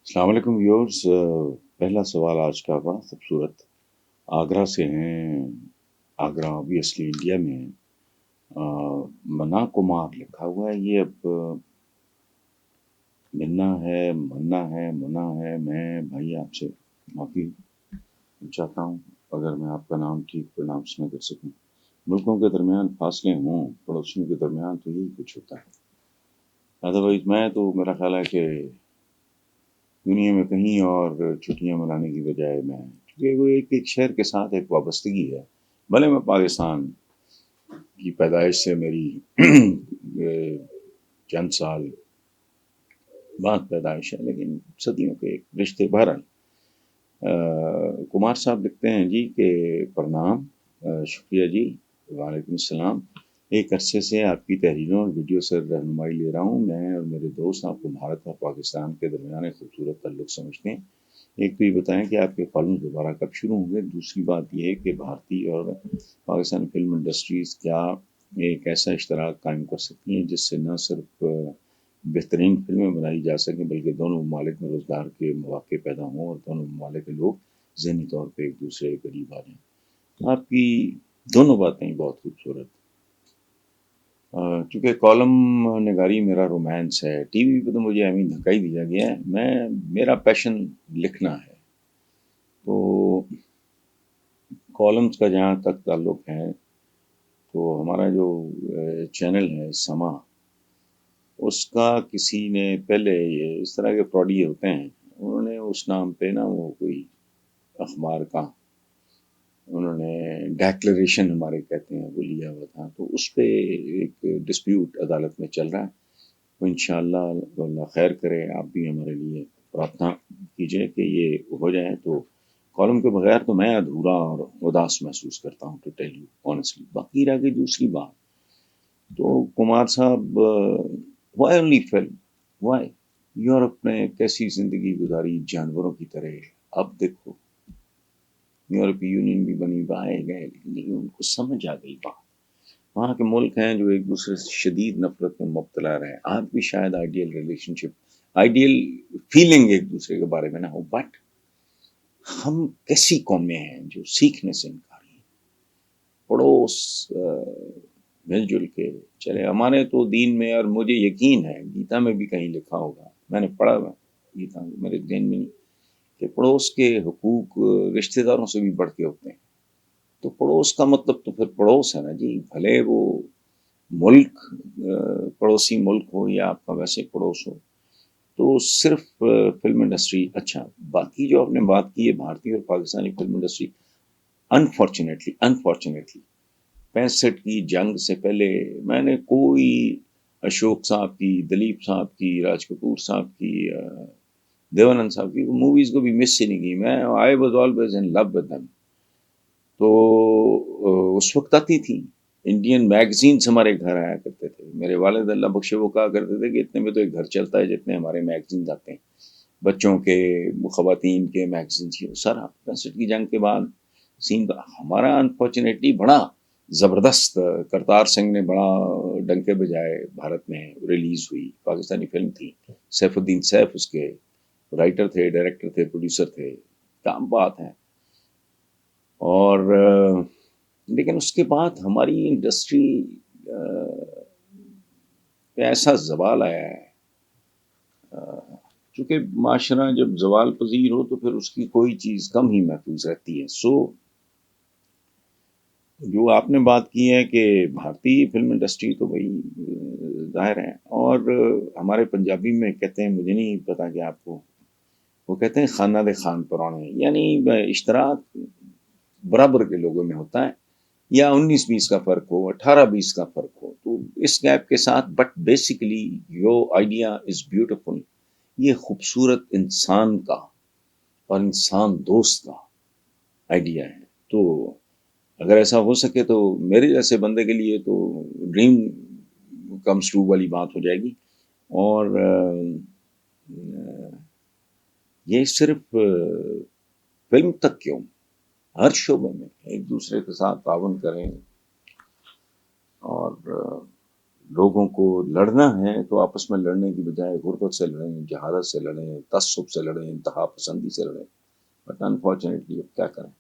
السلام علیکم ویورز، پہلا سوال آج کا بڑا خوبصورت آگرہ سے ہیں۔ آگرہ obviously انڈیا میں ہے۔ منا کمار لکھا ہوا ہے۔ یہ اب منا ہے، منا ہے، منا ہے۔ میں بھائی آپ سے معافی چاہتا ہوں اگر میں آپ کا نام ٹھیک پروناؤنس نہ کر سکوں۔ ملکوں کے درمیان فاصلے ہوں، پڑوسیوں کے درمیان تو یہی کچھ ہوتا ہے۔ ادروائز میں تو میرا خیال ہے کہ دنیا میں کہیں اور چھٹیاں منانے کی بجائے میں، کیونکہ وہ ایک شہر کے ساتھ ایک وابستگی ہے۔ بھلے میں پاکستان کی پیدائش سے میری چند سال بعد پیدائش ہے، لیکن صدیوں کے ایک رشتے۔ بہرحال کمار صاحب لکھتے ہیں جی کہ پرنام، شکریہ جی، وعلیکم السلام۔ ایک عرصے سے آپ کی تحریروں اور ویڈیو سے رہنمائی لے رہا ہوں۔ میں اور میرے دوست آپ کو بھارت اور پاکستان کے درمیان ایک خوبصورت تعلق سمجھتے ہیں۔ ایک تو یہ بتائیں کہ آپ کے کالم دوبارہ کب شروع ہوں گے؟ دوسری بات یہ ہے کہ بھارتی اور پاکستانی فلم انڈسٹریز کیا ایک ایسا اشتراک قائم کر سکتی ہیں جس سے نہ صرف بہترین فلمیں بنائی جا سکیں بلکہ دونوں ممالک میں روزگار کے مواقع پیدا ہوں اور دونوں ممالک کے لوگ ذہنی طور پہ ایک دوسرے کے قریب آ جائیں۔ آپ کی دونوں باتیں بہت خوبصورت۔ چونکہ کالم نگاری میرا رومانس ہے، ٹی وی پہ تو مجھے امی دھکا ہی دیا گیا ہے۔ میرا پیشن لکھنا ہے، تو کالمز کا جہاں تک تعلق ہے تو ہمارا جو چینل ہے سما، اس کا کسی نے پہلے اس طرح کے پروڈی ہوتے ہیں، انہوں نے اس نام پہ نا وہ کوئی اخبار کا انہوں نے ڈیکلریشن ہمارے کہتے ہیں وہ لیا ہوا تھا، تو اس پہ ایک ڈسپیوٹ عدالت میں چل رہا ہے۔ تو انشاءاللہ اللہ خیر کرے، آپ بھی ہمارے لیے پرارتھنا کیجئے کہ یہ ہو جائے۔ تو کالم کے بغیر تو میں ادھورا اور اداس محسوس کرتا ہوں، ٹو ٹیل یو آنیسٹلی۔ باقی رہ گئی دوسری بات، تو کمار صاحب why only film, why? Europe میں کیسی زندگی گزاری جانوروں کی طرح۔ اب دیکھو یورپی یونین بھی بنی، بائے گئے، لیکن ان کو سمجھ آ گئی بات۔ وہاں کے ملک ہیں جو ایک دوسرے سے شدید نفرت میں مبتلا رہے، آج بھی شاید آئیڈیل ریلیشن شپ، آئیڈیل فیلنگ ایک دوسرے کے بارے میں نہ ہو، بٹ ہم کیسی قومیں ہیں جو سیکھنے سے انکاری ہیں۔ پڑوس مل جل کے چلے۔ ہمارے تو دین میں، اور مجھے یقین ہے گیتا میں بھی کہیں لکھا ہوگا، میں نے پڑھا ہوا گیتا، میرے ذہن میں نہیں، کہ پڑوس کے حقوق رشتہ داروں سے بھی بڑھ کے ہوتے ہیں۔ تو پڑوس کا مطلب تو پھر پڑوس ہے نا جی، بھلے وہ ملک پڑوسی ملک ہو یا آپ کا ویسے پڑوس ہو۔ تو صرف فلم انڈسٹری، اچھا باقی جو آپ نے بات کی ہے بھارتی اور پاکستانی فلم انڈسٹری، انفارچونیٹلی 65 کی جنگ سے پہلے میں نے کوئی اشوک صاحب کی، دلیپ صاحب کی، راج کپور صاحب کی، دیوانند صاحب کی موویز کو بھی مس ہی نہیں کی۔ میں I was always in love with them. تو اس وقت آتی تھی انڈین میگزینس، ہمارے گھر آیا کرتے تھے۔ میرے والد اللہ بخشے وہ کہا کرتے تھے کہ اتنے میں تو ایک گھر چلتا ہے جتنے ہمارے میگزینس آتے ہیں، بچوں کے، خواتین کے میگزینس۔ سارا 65 کی جنگ کے بعد سین ہمارا انفارچونیٹلی بڑا زبردست، کرتار سنگھ نے بڑا ڈنکے بجائے، بھارت میں ریلیز ہوئی پاکستانی فلم تھی۔ سیف الدین سیف اس کے رائٹر تھے، ڈائریکٹر تھے، پروڈیوسر تھے، کام بات ہے۔ اور لیکن اس کے بعد ہماری انڈسٹری پہ ایسا زوال آیا ہے، چونکہ معاشرہ جب زوال پذیر ہو تو پھر اس کی کوئی چیز کم ہی محفوظ رہتی ہے۔ سو جو آپ نے بات کی ہے کہ بھارتی فلم انڈسٹری تو بھائی ظاہر ہے، اور ہمارے پنجابی میں کہتے ہیں، مجھے نہیں پتا کہ آپ کو، وہ کہتے ہیں خانہ دے خان پرانے، یعنی اشتراک برابر کے لوگوں میں ہوتا ہے، یا 19-20 کا فرق ہو، 18-20 کا فرق ہو، تو اس گیپ کے ساتھ، but basically your idea is beautiful. یہ خوبصورت انسان کا اور انسان دوست کا آئیڈیا ہے۔ تو اگر ایسا ہو سکے تو میرے جیسے بندے کے لیے تو ڈریم کمز ٹرو والی بات ہو جائے گی۔ اور یہ صرف فلم تک کیوں، ہر شعبے میں ایک دوسرے کے ساتھ تعاون کریں، اور لوگوں کو لڑنا ہے تو آپس میں لڑنے کی بجائے غربت سے لڑیں، جہالت سے لڑیں، تعصب سے لڑیں، انتہا پسندی سے لڑیں، بٹ انفارچونیٹلی اب کیا کریں۔